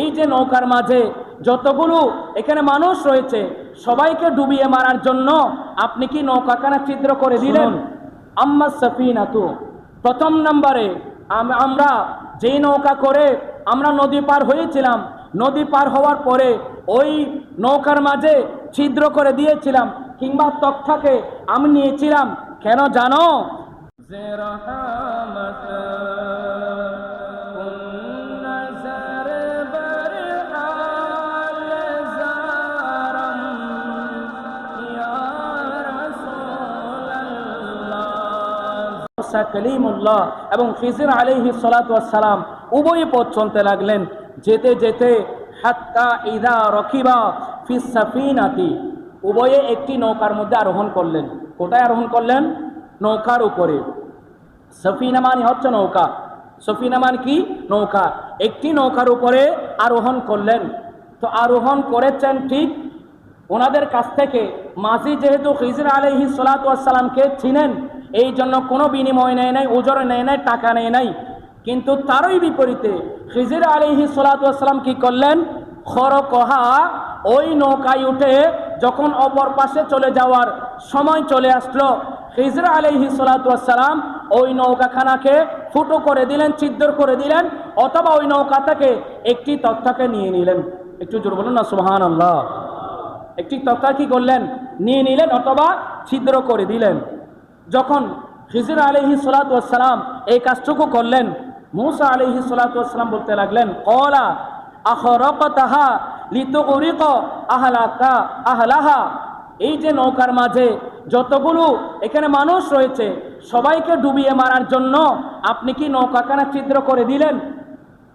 এই যে নৌকার মাঝে যতগুলো এখানে মানুষ রয়েছে সবাইকে ডুবিয়ে মারার জন্য আপনি কি নৌকাখানা ছিদ্র করে দিলেন? আম্মা সাফিনাতু, প্রথম নম্বরে আমরা যেই নৌকা করে আমরা নদী পার হয়েছিলাম, নদী পার হওয়ার পরে ওই নৌকার মাঝে ছিদ্র করে দিয়েছিলাম কিংবা তক্তাকে আমি নিয়েছিলাম কেন জানো? কালিমুল্লাহ এবং খিজির আলাইহিস সালাতু ওয়াস সালাম উভয় পথ চলতে লাগলেন। যেতে যেতে হাত্তা ইযা রাকিবা ফিস সাফিনাতি, উভয়ে একটি নৌকার মধ্যে আরোহণ করলেন। কোথায় আরোহণ করলেন? নৌকার উপরে। সফিনা মানে হচ্ছে নৌকা। সফিনা মানে কি? নৌকা। একটি নৌকার উপরে আরোহণ করলেন। তো আরোহণ করেছেন ঠিক, ওনাদের কাছ থেকে মাঝি যেহেতু খিজির আলাইহিস সালাতু ওয়াস সালামকে চিনেন, এই জন্য কোনো বিনিময় নেয় নাই, উজর নেয় নাই, টাকা নেয় নাই। কিন্তু তারই বিপরীতে খিজির আলাইহিস সালাতু ওয়াস সালাম কি করলেন? খরকহা, ওই নৌকায় উঠে যখন অপর পাশে চলে যাওয়ার সময় চলে আসলো, খিজির আলাইহিস সালাতু ওয়াস সালাম ওই নৌকাখানাকে ফুটো করে দিলেন, ছিদ্র করে দিলেন, অথবা ওই নৌকা থেকে একটি তক্তাকে নিয়ে নিলেন। একটু জোর বলুন না সুবহানাল্লাহ। একটি তক্তা কি করলেন? নিয়ে নিলেন অথবা ছিদ্র করে দিলেন। যখন খিজির আলাইহিস সালাতু ওয়াস সালাম এই কাজটুকু করলেন, মূসা আলাইহিস সালাতু ওয়াস সালাম বলতে লাগলেন, ক্বালা আখরাকতাহা লিতুগরিক আহলাহা, এই যে নৌকার মাঝে যতগুলো এখানে মানুষ রয়েছে সবাইকে ডুবিয়ে মারার জন্য আপনি কি নৌকাখানা ছিদ্র করে দিলেন?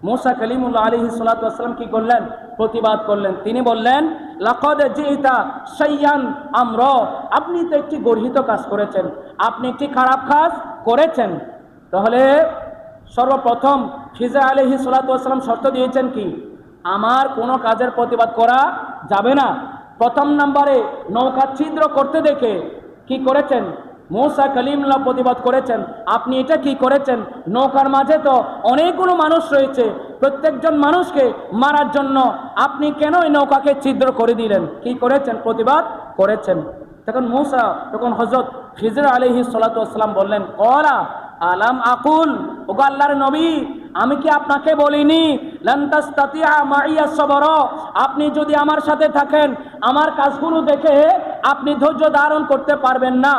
মূসা কালিমুল্লাহ আলাইহিস সালাতু ওয়াস সালাম কি করলেন? প্রতিবাদ করলেন। তিনি বললেন, লাকাদ জিইতা শাইয়ান আমরা, আপনি তো একটি গর্হিত কাজ করেছেন, আপনি একটি খারাপ কাজ করেছেন। তাহলে সর্বপ্রথম খিজির আলাইহিস সালাতু ওয়াস সালাম শর্ত দিয়েছেন কি? আমার কোনো কাজের প্রতিবাদ করা যাবে না। প্রথম নম্বরে নৌকা ছিদ্র করতে দেখে কি করেছেন? মূসা কালিমুল্লাহ প্রতিবাদ করেছেন, আপনি এটা কি করেছেন? নৌকার মাঝে তো অনেকগুলো মানুষ রয়েছে, প্রত্যেকজন মানুষকে মারার জন্য আপনি কেন এই নৌকাকে ছিদ্র করে দিলেন? কি করেছেন? প্রতিবাদ করেছেন। তখন হযরত খিজির আলাইহিস সালাতু ওয়াস সালাম বললেন, ক্বালা আলাম আকুল, ওগো আল্লাহর নবী, আমি কি আপনাকে বলিনি লান তাসতাতিয়া মাইয়া সবরা, আপনি যদি আমার সাথে থাকেন আমার কাজগুলো দেখে আপনি ধৈর্য ধারণ করতে পারবেন না,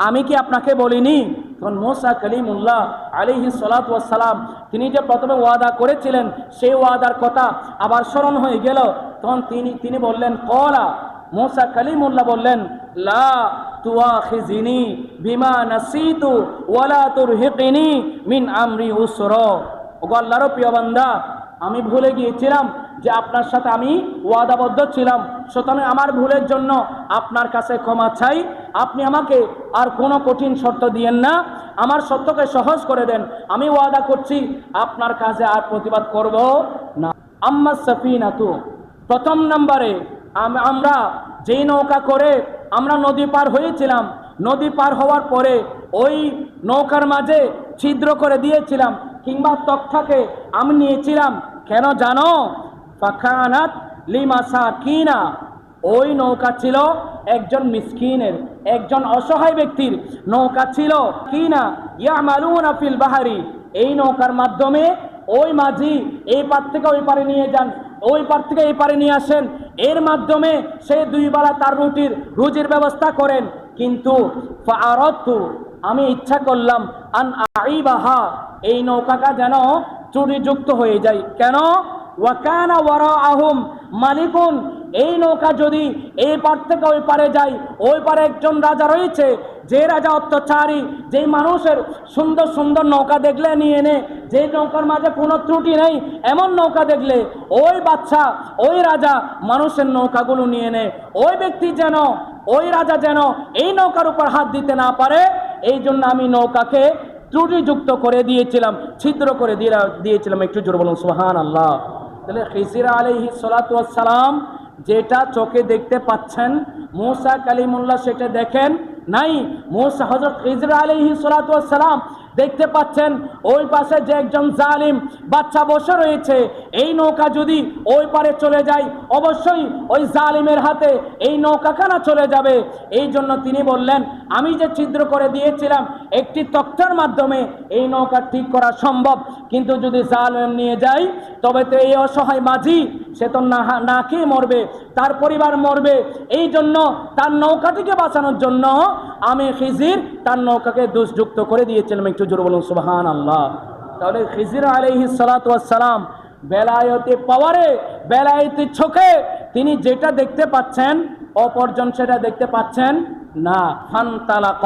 আমি কি আপনাকে বলিনি? তখন মূসা কালিমুল্লাহ আলাইহিস সালাতু ওয়াস সালাম তিনি যে প্রথমে ওয়াদা করেছিলেন সেই ওয়াদার কথা আবার স্মরণ হয়ে গেল। তখন তিনি বললেন, ক্বালা, মূসা কালিমুল্লাহ বললেন, লা তুআখিযিনি বিমা নাসিতু ওয়ালা তুরহিকনি মিন আমরি উসরা, ওগো আল্লাহর প্রিয় বান্দা, আমি ভুলে গিয়েছিলাম যে আপনার সাথে আমি ওয়াদাবদ্ধ ছিলাম, সুতরাং আমার ভুলের জন্য আপনার কাছে ক্ষমা চাই। আপনি আমাকে আর কোনো কঠিন শর্ত দিয়েন না, আমার শর্তকে সহজ করে দেন। আমি ওয়াদা করছি আপনার কাছে আর প্রতিবাদ করব না। আম্মা সাফিনাতু, প্রথম নম্বরে আমরা যেই নৌকা করে আমরা নদী পার হয়েছিলাম, নদী পার হওয়ার পরে ওই নৌকার মাঝে ছিদ্র করে দিয়েছিলাম কিংবা তক্তাকে আমি নিয়েছিলাম কেন জানো? ফাকানাত লিমাসাকিনা, ওই নৌকা ছিল একজন মিসকিনের, একজন অসহায় ব্যক্তির নৌকা ছিল। কিনা ইয়ামালুনা ফিল বাহারি, এই নৌকার মাধ্যমে ওই মাঝি এই পার থেকে ওই পারে নিয়ে যান, ওই পার থেকে এই পারে নিয়ে আসেন, এর মাধ্যমে সে দুই বেলা তার রুজির ব্যবস্থা করেন। কিন্তু ফাআরাতু, আমি ইচ্ছা করলাম আন আইবাহা, এই নৌকাটা যেন চুরিযুক্ত হয়ে যায়। কেন? ওয়াকানা ওয়ারাআহুম মালিকুন, এই নৌকা যদি এই পার থেকে ওই পারে যায়, ওই পারে একজন রাজা রয়েছে, যে রাজা অত্যাচারী, যেই মানুষের সুন্দর সুন্দর নৌকা দেখলে নিয়ে নে, যে নৌকার মাঝে কোনো ত্রুটি নেই এমন নৌকা দেখলে ওই বাদশা, ওই রাজা মানুষের নৌকাগুলো নিয়ে নেয়। ওই ব্যক্তি যেন, ওই রাজা যেন এই নৌকার উপর হাত দিতে না পারে, এই জন্য আমি নৌকাকে ত্রুটিযুক্ত করে দিয়েছিলাম, ছিদ্র করে দিয়েছিলাম। একটু জোরে বলুন সুবহানাল্লাহ। তাহলে খিজির আলাইহিস সালাতু ওয়াস সালাম যেটা চোখে দেখতে পাচ্ছেন, মূসা কালিমুল্লাহ সেটা দেখেন নাই। হযরত খিজির আলাইহিস সালাতু ওয়াস সালাম দেখতে পাচ্ছেন ওই পাশে যে একজন জালিম বাচ্চা বসে রয়েছে, এই নৌকা যদি ওই পারে চলে যায় অবশ্যই ওই জালিমের হাতে এই নৌকাখানা চলে যাবে। এই জন্য তিনি বললেন, আমি যে ছিদ্র করে দিয়েছিলাম একটি তক্তার মাধ্যমে এই নৌকা ঠিক করা সম্ভব, কিন্তু যদি জালিম নিয়ে যায় তবে তো এই অসহায় মাঝি সে তো না খেয়ে মরবে, তার পরিবার মরবে। এই জন্য তার নৌকাটিকে বাঁচানোর জন্য আমি খিজির তার নৌকাকে দোষযুক্ত করে দিয়েছিলাম। একটু জোরে বলুন সুবহানাল্লাহ। তাহলে খিজির আলাইহিস সালাতু ওয়াস সালাম বেলায়েতে পাওয়ারে, বেলায়েতে চোখে তিনি যেটা দেখতে পাচ্ছেন অপরজন সেটা দেখতে পাচ্ছেন না। ফান্তালাক,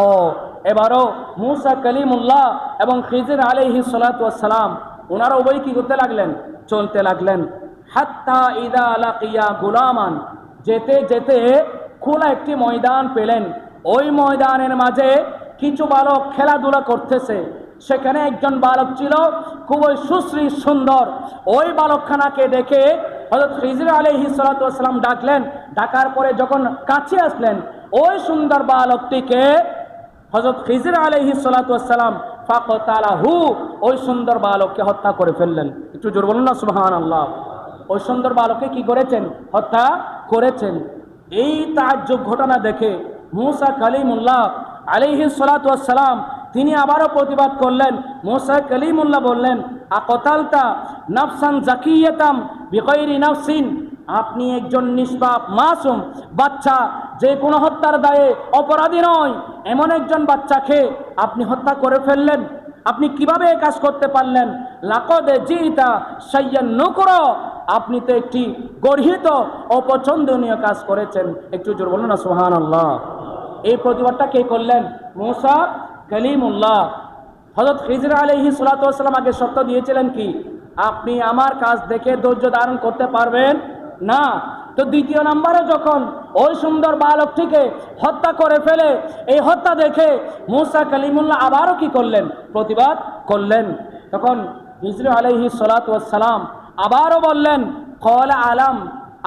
এবারও মুসা কালিমুল্লাহ এবং খিজির আলাইহিস সালাতু ওয়াস সালাম ওনারা উভয় কি করতে লাগলেন? চলতে লাগলেন। হাত্তা ইদা লাকিয়া গুলামান, যেতে যেতে খোলা একটি ময়দান পেলেন। ওই ময়দানের মাঝে কিছু বালক খেলাধুলা করতেছে। সেখানে একজন বালক ছিল খুবই সুশ্রী সুন্দর। ওই বালকখানাকে দেখে হযরত খিজির আলাইহিস সালাতু ওয়াস সালাম ডাকলেন। ডাকার পরে যখন কাছে আসলেন ওই সুন্দর বালকটিকে হযরত খিজির আলাইহিস সালাতু ওয়াস সালাম ফাকতালাহু, ওই সুন্দর বালককে হত্যা করে ফেললেন। একটু জোরে বলুন না সুবহানাল্লাহ। ওই সুন্দর বালককে কি করেছেন? হত্যা করেছেন। এই তাজ্জুব ঘটনা দেখে মুসা কালিমুল্লাহ আলাইহিস সালাতু ওয়াস সালাম তিনি আবারও প্রতিবাদ করলেন। মুসা কালিমুল্লাহ বললেন, আকতালতা নাফসান জাকিয়াতাম বিগাইরি নাফসিন, আপনি একজন নিষ্পাপ মাসুম বাচ্চা, যে কোনো হত্যার দায়ে অপরাধী নয়, এমন একজন বাচ্চাকে আপনি হত্যা করে ফেললেন। আপনি কিভাবে এই কাজ করতে পারলেন? লাকদ জিতা শাইয়ান নুকরা, আপনি তো একটি গর্হিত অপছন্দনীয় কাজ করেছেন। একটু জোরে বলুন না সুবহানাল্লাহ। এই প্রতিবাদটা কে করলেন? মুসা কালিমুল্লাহ। হযরত খিজির আলাইহিস সালাতু ওয়াস সালাম আগে শর্ত দিয়েছিলেন কি? আপনি আমার কাজ দেখে ধৈর্য ধারণ করতে পারবেন না। তো দ্বিতীয় নম্বরে যখন ওই সুন্দর বালকটিকে হত্যা করে ফেলে, এই হত্যা দেখে মুসা কালিমুল্লাহ আবারও কি করলেন? প্রতিবাদ করলেন। তখন খিজির আলাইহিস সালাতু ওয়াস সালাম আবারও বললেন, ক্বালা আলাম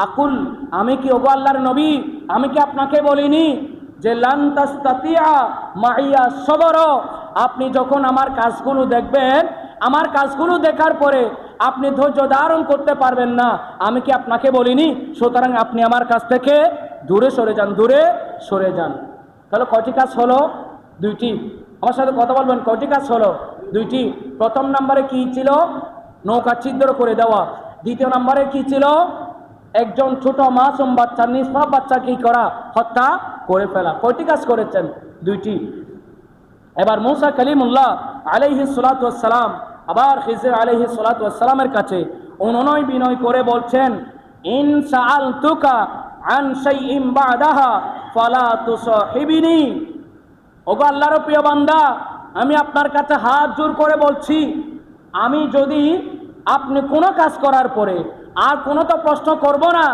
আকুল, আমি কি ওগো আল্লাহর নবী, আমি কি আপনাকে বলিনি যে লান তাস্তাতিয়া মাইয়া সবর, আপনি যখন আমার কাজগুলো দেখবেন, আমার কাজগুলো দেখার পরে আপনি ধৈর্য ধারণ করতে পারবেন না, আমি কি আপনাকে বলিনি? সুতরাং আপনি আমার কাছ থেকে দূরে সরে যান, দূরে সরে যান। তাহলে কয়টি কাজ হলো? দুইটি। আমার সাথে কথা বলবেন, কয়টি কাজ হলো? দুইটি। প্রথম নম্বরে কি ছিল? নৌকা ছিদ্র করে দেওয়া। দ্বিতীয় নম্বরে কি ছিল? একজন ছোট মাসুম বাচ্চা, নিষ্পাপ বাচ্চা কি করা? হত্যা করে ফেলা। কয়টি কাজ করেছেন? দুইটি। এবার মুসা কালিমুল্লাহ আলাইহিস সালাতু ওয়াস সালাম আবার খিজির আলাইহিস সালাতু ওয়াস সালামের কাছে অনুনয় বিনয় করে বলছেন, ইন সাআলতুকা আন শাইইন বাদাহা ফালা তুসাহিবিনি, ওগো আল্লাহর প্রিয় বান্দা, আমি আপনার কাছে হাত জোর করে বলছি, আমি যদি আপনি কোনো কাজ করার পরে আর কোনো তো প্রশ্ন করব না,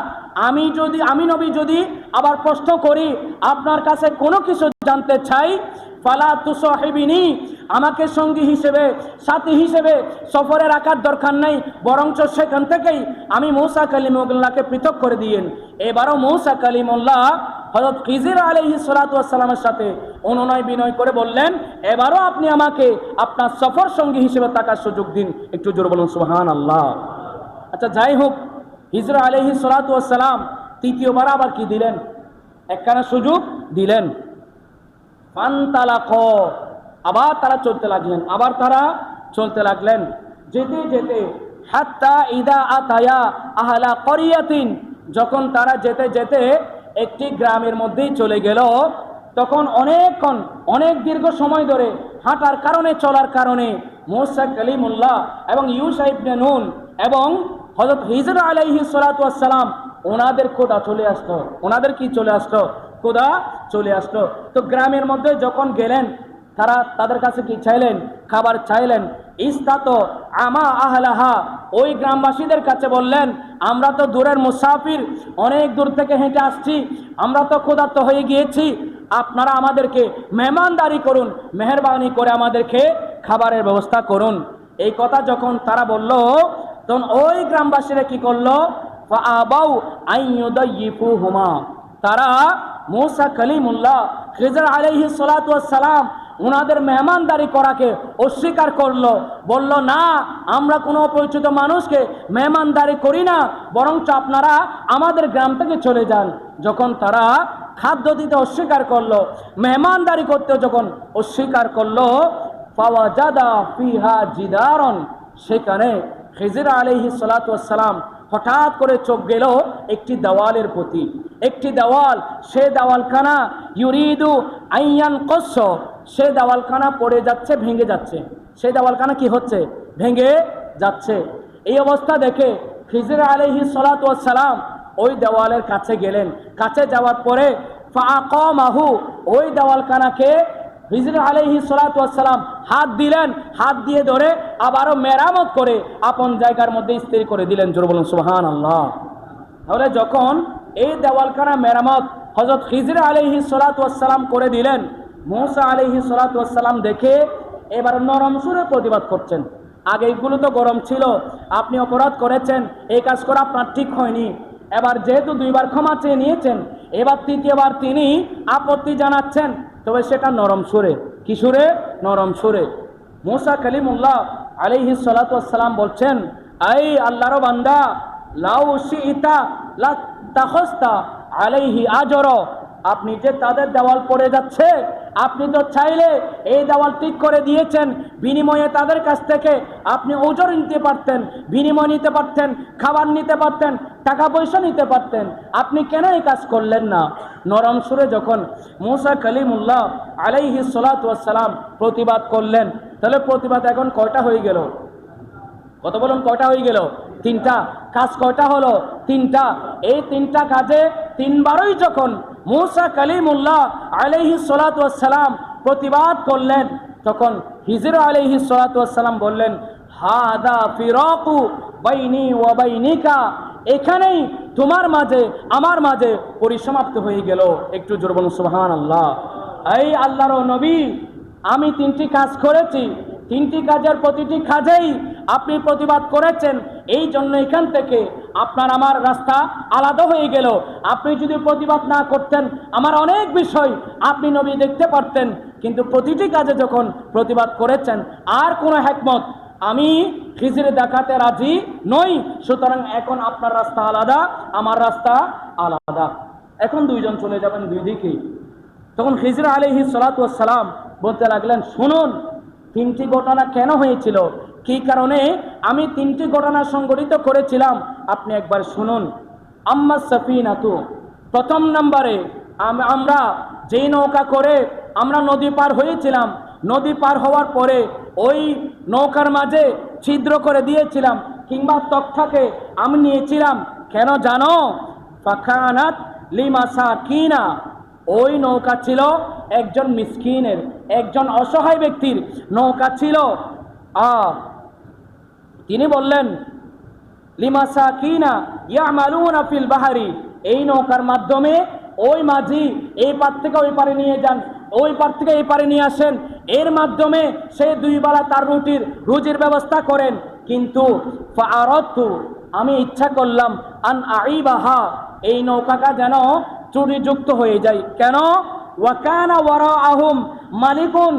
আমি নবী যদি আবার প্রশ্ন করি, আপনার কাছে কোনো কিছু জানতে চাই, ফালা তুসাহিবিনি, আমাকে সঙ্গী হিসেবে, সাথী হিসেবে সফরে রাখার দরকার নেই, বরঞ্চ সেখান থেকেই আমি মুসা কালিমুল্লাহকে পৃথক করে দিয়েন। এবারও মুসা কালিমুল্লাহ হযরত খিজির আলাইহিস সালাতু ওয়াস সালামের সাথে অনুনয় বিনয় করে বললেন, এবারও আপনি আমাকে আপনার সফর সঙ্গী হিসেবে থাকার সুযোগ দিন। একটু জোরে বলুন সুবহানাল্লাহ। আচ্ছা, যাই হোক, খিজির আলাইহিস সালাতু ওয়াস সালাম তৃতীয়বার আবার কি দিলেন? একখানা সুযোগ দিলেন। ফান্তালাক, আবার তারা চলতে লাগলেন। যেতে যেতে হাত্তা ইদা আতায়া আহলা করিয়াতিন, যখন তারা যেতে যেতে একটি গ্রামের মধ্যেই চলে গেল, তখন অনেক দীর্ঘ সময় ধরে হাঁটার কারণে, চলার কারণে মুসা কালিমুল্লাহ এবং ইউশা ইবনে নুন এবং হযরত খিজির আলাইহিস সালাতু ওয়াস সালাম ওনাদের ক্ষুধা চলে আসতো। ওনাদের কি চলে আসতো? ক্ষুধা চলে আসতো। তো গ্রামের মধ্যে যখন গেলেন, তাদের কাছে কি চাইলেন? খাবার চাইলেন। ইস্তাত আমা আহলাহা, ওই গ্রামবাসীদের কাছে বললেন, আমরা তো দূরের মুসাফির, অনেক দূর থেকে হেঁটে আসছি, আমরা তো ক্ষুধার্ত হয়ে গিয়েছি, আপনারা আমাদেরকে মেহমানদারি করুন, মেহেরবানি করে আমাদেরকে খাবারের ব্যবস্থা করুন। এই কথা যখন তারা বলল, তখন ওই গ্রামবাসীরা কি করলো? ফাআবাউ আইয়ুদাইয়িফুহুমা, তারা মুসা কালিমুল্লাহ খিজির আলাইহিস সালাতু ওয়াস সালাম ওনাদের মেহমানদারি করাকে অস্বীকার করলো, বলল না, আমরা কোনো অপরিচিত মানুষকে মেহমানদারি করি না, বরঞ্চ আপনারা আমাদের গ্রাম থেকে চলে যান। যখন তারা খাদ্য দিতে অস্বীকার করলো, মেহমানদারি করতে যখন অস্বীকার করলো, ফাওয়াজাদা ফিহা জিদারন, সেখানে খিজির আলাইহিস সালাতু ওয়াস সালাম হঠাৎ করে চোখ গেল একটি দেওয়ালের প্রতি। একটি দেওয়াল, সে দেওয়ালখানা ইউরিদু আইয়ান কস, সে দেওয়ালখানা পড়ে যাচ্ছে, ভেঙে যাচ্ছে। সেই দেওয়ালখানা কি হচ্ছে? ভেঙে যাচ্ছে। এই অবস্থা দেখে খিজির আলাইহিস সালাতু ওয়াস সালাম ওই দেওয়ালের কাছে গেলেন। কাছে যাওয়ার পরে ফাআকামাহু, ওই দেওয়ালখানাকে খিজির আলাইহিস সালাতু ওয়াস সালাম হাত দিলেন, হাত দিয়ে ধরে আবারও মেরামত করে আপন জায়গার মধ্যে স্থির করে দিলেন। জোরে বলুন সুবহানাল্লাহ। তাহলে যখন এই দেওয়ালখানা মেরামত হযরত খিজির আলাইহিস সালাতু ওয়াস সালাম করে দিলেন, মূসা আলাইহিস সালাতু ওয়াস সালাম দেখে এবার নরম সুরে প্রতিবাদ করছেন। আগে এগুলো তো গরম ছিল, আপনি অপরাধ করেছেন, এই কাজ করা আপনার ঠিক হয়নি। এবার যেহেতু দুইবার ক্ষমা চেয়ে নিয়েছেন, এবার তৃতীয়বার তিনি আপত্তি জানাচ্ছেন, তবে সেটা নরম সুরে। কি সুরে? নরম সুরে। মূসা কালিমুল্লাহ আলাইহিস সালাতু ওয়াস সালাম বলছেন, আই আল্লাহর বান্দা, লাউ শিইতা লা তাখাসতা আলাইহি আজর, আপনি যে তাদের দেওয়াল পড়ে যাচ্ছে, আপনি তো চাইলে এই দেওয়াল ঠিক করে দিয়েছেন, বিনিময়ে তাদের কাছ থেকে আপনি ওজর নিতে পারতেন, বিনিময় নিতে পারতেন, খাবার নিতে পারতেন, টাকা পয়সা নিতে পারতেন, আপনি কেন এই কাজ করলেন না? নরম সুরে যখন মূসা কালিমুল্লাহ আলাইহিস সালাতু ওয়াস সালাম প্রতিবাদ করলেন, তাহলে প্রতিবাদ এখন কয়টা হয়ে গেল? কত বলুন, কয়টা হয়ে গেল? তিনটা। কাজ কয়টা হলো? তিনটা। এই তিনটা কাজে তিনবারই যখন মূসা কালিমুল্লাহ আলাইহিস সালাতু ওয়াস সালাম প্রতিবাদ করলেন, তখন খিজির আলাইহিস সালাতু ওয়াস সালাম বললেন, হাদা ফিরাকু বাইনি ওয়া বাইনিকা, এখানেই তোমার মাঝে আমার মাঝে পরিসমাপ্ত হয়ে গেল। একটু জোরে বলুন সুবহানাল্লাহ। এই আল্লাহর নবী, আমি তিনটি কাজ করেছি, তিনটি কাজের প্রতিটি কাজেই আপনি প্রতিবাদ করেছেন, এই জন্য এখান থেকে আপনার আমার রাস্তা আলাদা হয়ে গেল। আপনি যদি প্রতিবাদ না করতেন, আমার অনেক বিষয় আপনি নবী দেখতে পারতেন, কিন্তু প্রতিটি কাজে যখন প্রতিবাদ করেছেন, আর কোনো হিকমত আমি খিজির দেখাতে রাজি নই, সুতরাং এখন আপনার রাস্তা আলাদা, আমার রাস্তা আলাদা, এখন দুইজন চলে যাবেন দুই দিকে। তখন খিজির আলাইহিস সালাতু ওয়াস সালাম বলতে লাগলেন, শুনুন, তিনটি ঘটনা কেন হয়েছিল, কি কারণে আমি তিনটি ঘটনা সংঘটিত করেছিলাম, আপনি একবার শুনুন। আম্মা সাফিনাতু, প্রথম নম্বরে আমরা যেই নৌকা করে আমরা নদী পার হয়েছিলাম, নদী পার হওয়ার পরে ওই নৌকার মাঝে ছিদ্র করে দিয়েছিলাম, কিংবা তক্তাকে আমি নিয়েছিলাম, কেন জানো? ফাখানাত লিমাসাকিনা, ওই নৌকা ছিল একজন মিসকিনের, একজন অসহায় ব্যক্তির নৌকা ছিল। তিনি বললেন, লিমাসাকিনা ইয়ামালুনা ফিল বাহারি, এই নৌকার মাধ্যমে ওই মাঝি এই পার থেকে ওই পারে নিয়ে যান, ওই পার থেকে এই পারে নিয়ে আসেন, এর মাধ্যমে সে দুই বেলা তার রুজির ব্যবস্থা করেন। কিন্তু ফাআরাতু, আমি ইচ্ছা করলাম, আন আইবাহা, এই নৌকাটা যেন ত্রুটিযুক্ত হয়ে যায়। কেন? ওয়াকানা ওয়ারাআহুম মালিকুন,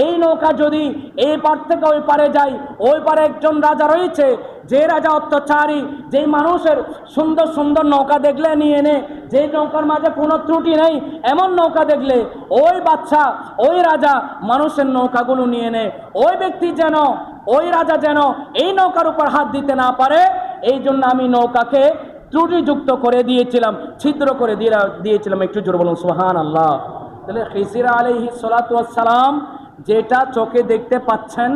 এই নৌকা যদি এই পার থেকে ওই পারে যায়, ওই পারে একজন রাজা রয়েছে, যে রাজা অত্যাচারী, যেই মানুষের সুন্দর সুন্দর নৌকা দেখলে নিয়ে নে, যে নৌকার মাঝে কোনো ত্রুটি নেই, এমন নৌকা দেখলে ওই বাচ্চা, ওই রাজা মানুষের নৌকাগুলো নিয়ে নেয়। ওই ব্যক্তি যেন, ওই রাজা যেন এই নৌকার উপর হাত দিতে না পারে, এই জন্য আমি নৌকাকে ত্রুটিযুক্ত করে দিয়েছিলাম, ছিদ্র করে দিয়েছিলাম। একটু জোরে বলুন সুবহানাল্লাহ। তাহলে খিজির আলাইহিস সালাতু ওয়াস সালাম যেটা চোখে দেখতে পাচ্ছেন,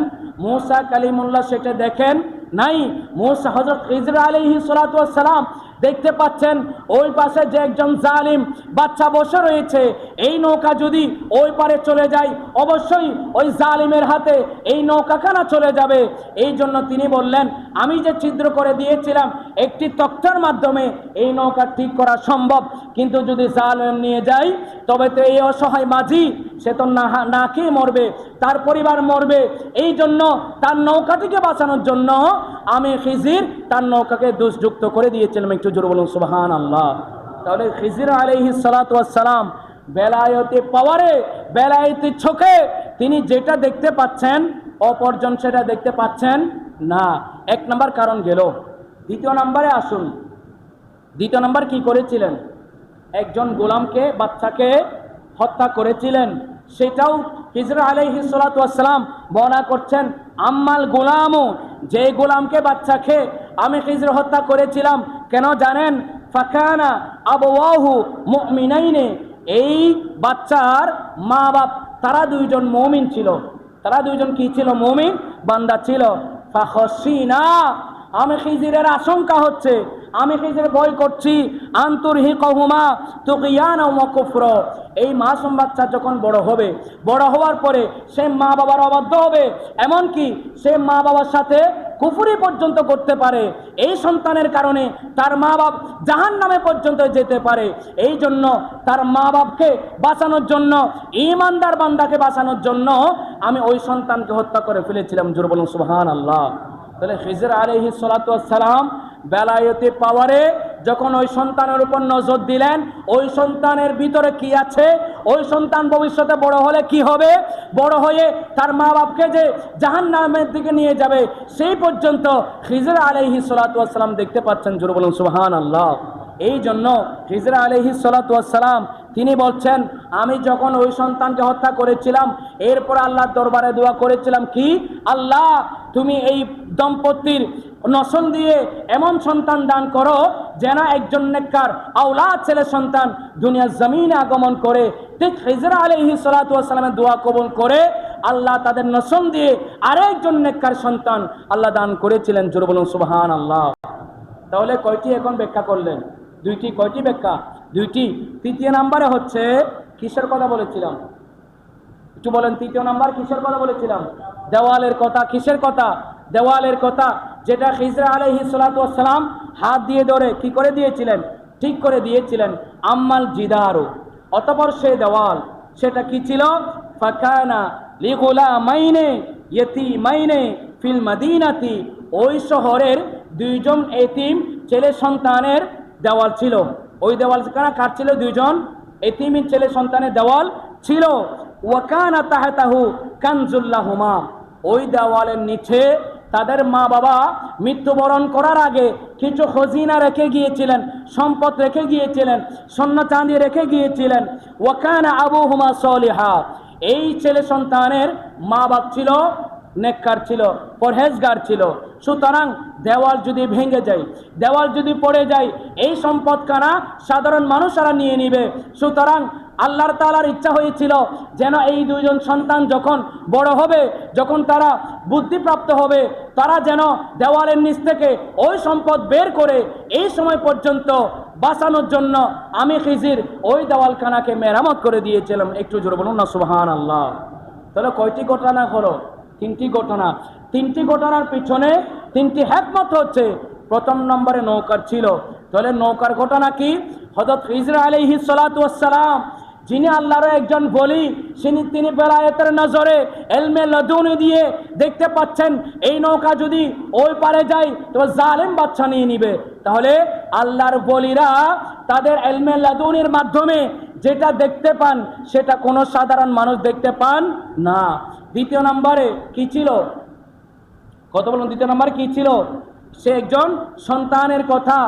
মূসা কালিমুল্লাহ সেটা দেখেন নাই। মূসা হযরত খিজির আলাইহিস সালাতু ওয়াস সালাম দেখতে পাচ্ছেন ওই পাশে যে একজন জালিম বাচ্চা বসে রয়েছে, এই নৌকা যদি ওই পারে চলে যায়, অবশ্যই ওই জালিমের হাতে এই নৌকাখানা চলে যাবে। এই জন্য তিনি বললেন, আমি যে ছিদ্র করে দিয়েছিলাম একটি তক্তার মাধ্যমে এই নৌকা ঠিক করা সম্ভব, কিন্তু যদি জালিম নিয়ে যায়, তবে তো এই অসহায় মাঝি সে তো না খেয়ে মরবে, তার পরিবার মরবে। এই জন্য তার নৌকাটিকে বাঁচানোর জন্য আমি খিজির তার নৌকাকে দোষযুক্ত করে দিয়েছিলাম। একটু জোরে বলুন সুবহানাল্লাহ। তাহলে খিজির আলাইহিস সালাতু ওয়াস সালাম বেলায়েতে পাওয়ারে, বেলায়েতে চোখে তিনি যেটা দেখতে পাচ্ছেন অপরজন সেটা দেখতে পাচ্ছেন না। এক নম্বর কারণ গেল। দ্বিতীয় নম্বরে আসুন, দ্বিতীয় নম্বর কি করেছিলেন? একজন গোলামকে, বাচ্চাকে হত্যা করেছিলেন। সেটাও খিজর আলাইহিস সালাতু ওয়াস সালাম বর্ণনা করছেন, আম্মাল গোলামও, যে গোলামকে, বাচ্চাকে আমি খিজর হত্যা করেছিলাম, কেন জানেন? ফাকানা আবওয়াহু মুমিনাইনে, এই বাচ্চার মা বাপ তারা দুইজন মুমিন ছিল। তারা দুইজন কি ছিল? মুমিন বান্দা ছিল। ফাখশিনা, আমি খিজিরের আশঙ্কা হচ্ছে, আমি খিজির ভয় করছি, আনতুরহিকহুমা তুগয়ানা ওয়া কুফর, এই মাসুম বাচ্চা যখন বড় হবে, বড় হওয়ার পরে সে মা বাবার অবাধ্য হবে, এমনকি সে মা বাবার সাথে কুফরি পর্যন্ত করতে পারে। এই সন্তানের কারণে তার মা বাপ জাহান্নামে পর্যন্ত যেতে পারে। এই জন্য তার মা বাপকে বাঁচানোর জন্য, ঈমানদার বান্দাকে বাঁচানোর জন্য আমি ওই সন্তানকে হত্যা করে ফেলেছিলাম। জোরে বলুন সুবহানাল্লাহ। তাহলে খিজর আলাইহিস সালাতু ওয়াস সালাম বেলায়েতি পাওয়ারে যখন ওই সন্তানের উপর নজর দিলেন, ওই সন্তানের ভিতরে কি আছে, ওই সন্তান ভবিষ্যতে বড় হলে কি হবে, বড় হয়ে তার মা বাপকে যে জাহান্নামের দিকে নিয়ে যাবে, সেই পর্যন্ত খিজর আলাইহিস সালাতু ওয়াস সালাম দেখতে পাচ্ছেন। জোরে বলুন সুবহানাল্লাহ। এই জন্য খিজর আলাইহিস সালাতু ওয়াস সালাম তিনি বলছেন, আমি যখন ওই সন্তানকে হত্যা করেছিলাম, এরপর আল্লাহর দরবারে দোয়া করেছিলাম কি, আল্লাহ তুমি এই দম্পতির নসল দিয়ে এমন সন্তান দান করো যেন একজন নেককার আওলাদ ছেলে সন্তান দুনিয়ার জমিনে আগমন করে। ঠিক খিজর আলাইহিস সালাতু ওয়াস সালামের দোয়া কবুল করে আল্লাহ তাদের নসল দিয়ে আরেকজন নেককার সন্তান আল্লাহ দান করেছিলেন। জোরে বলুন সুবহানাল্লাহ। তাহলে কয়টি এখন ব্যাখ্যা করলেন? দুইটি। কয়টি ব্যাখ্যা? দুইটি। তৃতীয় নম্বরে হচ্ছে কিসের কথা বলেছিলাম? একটু বলেন, তৃতীয় নাম্বার কিসের কথা বলেছিলাম? দেওয়ালের কথা। কিসের কথা? দেওয়ালের কথা, যেটা খিজর আলাইহিস সালাতু ওয়াস সালাম হাত দিয়ে ধরে কি করে দিয়েছিলেন? ঠিক করে দিয়েছিলেন। আম্মাল জিদারু, অতঃপর সে দেওয়াল, সেটা কি ছিল? ফাকানা লিগুলামাইনে ইয়াতীমাইনে ফিল মাদিনাতি, ওই শহরের দুইজন এতিম ছেলে সন্তানের দেওয়াল ছিল। ওই দেওয়াল কার ছিল? দুইজন এতিম ছেলে সন্তানের দেওয়াল ছিল। ওয়াকানা তাহতাহু কানজুল্লাহুমা, ওই দেওয়ালের নিচে তাদের মা বাবা মৃত্যুবরণ করার আগে কিছু খজিনা রেখে গিয়েছিলেন, সম্পদ রেখে গিয়েছিলেন, স্বর্ণ চাঁদি রেখে গিয়েছিলেন। ওয়াকানা আবুহুমা সলিহা, এই ছেলে সন্তানের মা বাপ ছিল নেককার, ছিল পরহেজগার ছিল। সুতরাং দেওয়াল যদি ভেঙে যায়, দেওয়াল যদি পড়ে যায়, এই সম্পদ কানা সাধারণ মানুষরা নিয়ে নিবে। সুতরাং আল্লাহর তাআলার ইচ্ছা হয়েছিল যেন এই দুইজন সন্তান যখন বড় হবে, যখন তারা বুদ্ধিপ্রাপ্ত হবে, তারা যেন দেওয়ালের নিচ থেকে ওই সম্পদ বের করে এই সময় পর্যন্ত বাঁচানোর জন্য আমি খিজির ওই দেওয়ালখানাকে মেরামত করে দিয়েছিলাম। একটু জোরে বলুন না সুবহানাল্লাহ। তাহলে কয়টি ঘটনা হলো? তিনটি ঘটনা। তিনটি ঘটনার পিছনে তিনটি হিকমত হচ্ছে। প্রথম নম্বরে নৌকার ছিল। তাহলে নৌকার ঘটনা কি? হযরত খিজর আলাইহিস সালাতু ওয়াস সালাম, যিনি আল্লাহর একজন বলি, তিনি বেলায়েতের নজরে ইলমে লাদুনি দিয়ে দেখতে পাচ্ছেন এই নৌকা যদি ওই পারে যায় তো জালেম বাদশা নিয়ে নিবে। তাহলে আল্লাহর বলিরা তাদের ইলমে লাদুনির মাধ্যমে যেটা দেখতে পান সেটা কোনো সাধারণ মানুষ দেখতে পান না। দ্বিতীয় নম্বরে কি ছিল? কত বলুন? দ্বিতীয় নম্বরে কি ছিল? সে একজন সন্তানের কথা,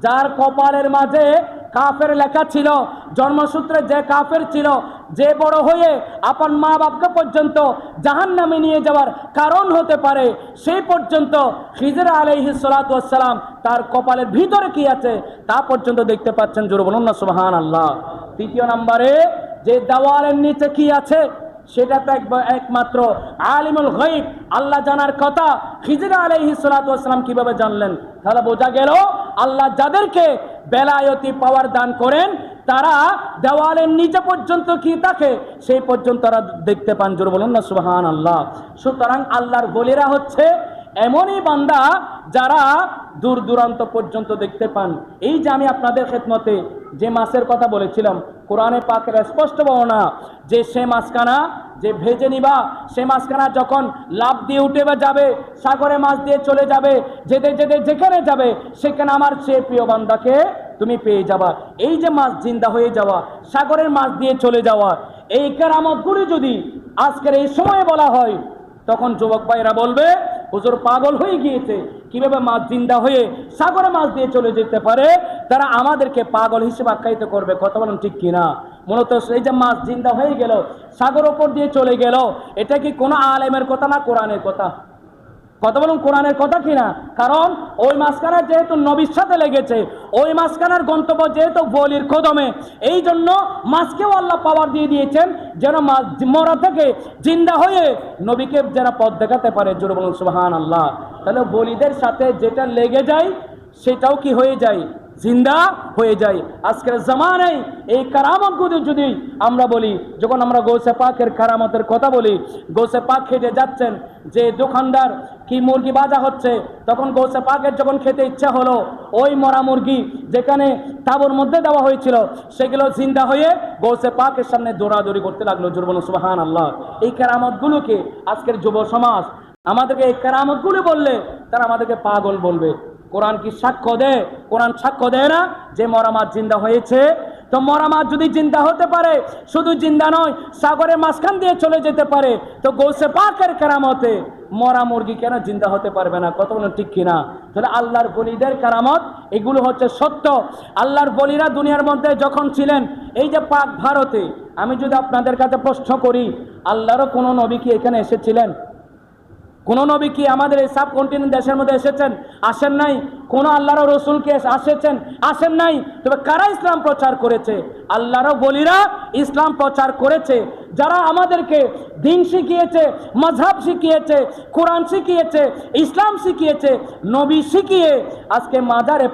যার কপালের মাঝে কাফের লেখা ছিল, জন্মসূত্রে যে কাফের ছিল, যে বড় হয়ে আপন মা বাপকে পর্যন্ত জাহান্নামে নিয়ে যাওয়ার কারণ হতে পারে, সেই পর্যন্ত খিজর আলাইহিস সালাতু ওয়াস সালাম তার কপালের ভিতরে কি আছে তা পর্যন্ত দেখতে পাচ্ছেন। জোরে বলুন না সুবহানাল্লাহ। তৃতীয় নম্বরে যে দেওয়ালের নিচে কি আছে সেটা তো একমাত্র আলিমুল গায়ব, আল্লাহ জানার কথা। খিজর আলাইহিস সালাতু ওয়াস সালাম কিভাবে জানলেন? তাহলে বোঝা গেল আল্লাহ যাদেরকে বেলায়েতি পাওয়ার দান করেন তারা দেওয়ালের নিচে পর্যন্ত কি থাকে সেই পর্যন্ত তারা দেখতে পান। জোরে বলুন না সুবহানাল্লাহ। সুতরাং আল্লাহর বলিরা হচ্ছে এমনই বান্দা যারা দূর দূরান্ত পর্যন্ত দেখতে পান। এই যে আমি আপনাদের খেদমতে যে মাছের কথা বলেছিলাম, কোরআনে পাকের স্পষ্ট বর্ণনা যে সে মাছখানা যে ভেজে নিবা, সে মাছখানা যখন লাফ দিয়ে উঠে যাবে, সাগরে মাছ দিয়ে চলে যাবে, যেতে যেতে যেখানে যাবে সেখানে আমার সে প্রিয় বান্দাকে তুমি পেয়ে যাবা। এই যে মাছ জিন্দা হয়ে যাওয়া, সাগরের মাছ দিয়ে চলে যাওয়া, এই কেরামতগুলি যদি আজকের এই সময়ে বলা হয়, তখন যুবক ভাইরা বলবে হুজুর পাগল হয়ে গিয়েছে, কিভাবে মাছ জিন্দা হয়ে সাগরে মাছ দিয়ে চলে যেতে পারে, তারা আমাদেরকে পাগল হিসেবে আখ্যায়িত করবে। কথা বলেন ঠিক কিনা? মূলত এই যে মাছ জিন্দা হয়ে গেল, সাগর ওপর দিয়ে চলে গেল, এটা কি কোনো আলেমের কথা না কোরআনের কথা? কথা বলুন, কোরআনের কথা কিনা? কারণ ওই মাঝখানে যেহেতু নবীর সাথে লেগেছে, ওই মাঝখানের গন্তব্য যেহেতু বলির কদমে, এই জন্য মাছকেও আল্লাহ পাওয়ার দিয়ে দিয়েছেন যেন মাছ মরা থেকে জিন্দা হয়ে নবীকে যারা পথ দেখাতে পারে। জোরে বলুন সুবহানাল্লাহ। তাহলে বলিদের সাথে যেটা লেগে যায় সেটাও কি হয়ে যায়? জিন্দা হয়ে যায়। আজকের জামানায় এই কারামতগুলো যদি আমরা বলি, যখন আমরা গৌসে পাকের কারামতের কথা বলি, গৌসে পাক খেতে যাচ্ছেন, যে দোকানদার কি মুরগি ভাজা হচ্ছে, তখন গৌসে পাকের যখন খেতে ইচ্ছা হলো, ওই মরা মুরগি যেখানে তাবুর মধ্যে দেওয়া হয়েছিল সেগুলো জিন্দা হয়ে গৌসে পাকের সামনে দৌড়াদৌড়ি করতে লাগলো। জোরে বলুন সুবহানাল্লাহ। এই কারামতগুলোকে আজকের যুব সমাজ আমাদেরকে এই কারামতগুলো বললে তারা আমাদেরকে পাগল বলবে। কোরআন কি সাক্ষ্য দেয়? কোরআন সাক্ষ্য দেয় না যে মরা মাছ জিন্দা হয়েছে? তো মরা মাছ যদি জিন্দা হতে পারে, শুধু জিন্দা নয় সাগরের মাঝখান দিয়ে চলে যেতে পারে, তো গৌসে পাকের কারামতে মরা মুরগি কেন জিন্দা হতে পারবে না? কত বলেন ঠিক কিনা? তাহলে আল্লাহর বলিদের কারামত এগুলো হচ্ছে সত্য। আল্লাহর বলিরা দুনিয়ার মধ্যে যখন ছিলেন, এই যে পাক ভারতে, আমি যদি আপনাদের কাছে প্রশ্ন করি, আল্লাহরও কোনো নবী কি এখানে এসেছিলেন? কোন নবী কি আমাদের এই সাবকন্টিনেন্ট দেশের মধ্যে এসেছেন? আসেন নাই। কোন আল্লাহর রসুল কে আসেছেন? আসেন নাই। তবে কারা ইসলাম প্রচার করেছে? আল্লাহর বলিরা ইসলাম প্রচার করেছে। যারা আমাদেরকে দিন শিখিয়েছে, মাযহাব শিখিয়েছে, কোরআন শিখিয়েছে, ইসলাম শিখিয়েছে, নবী শিখিয়ে আজকে মাজারে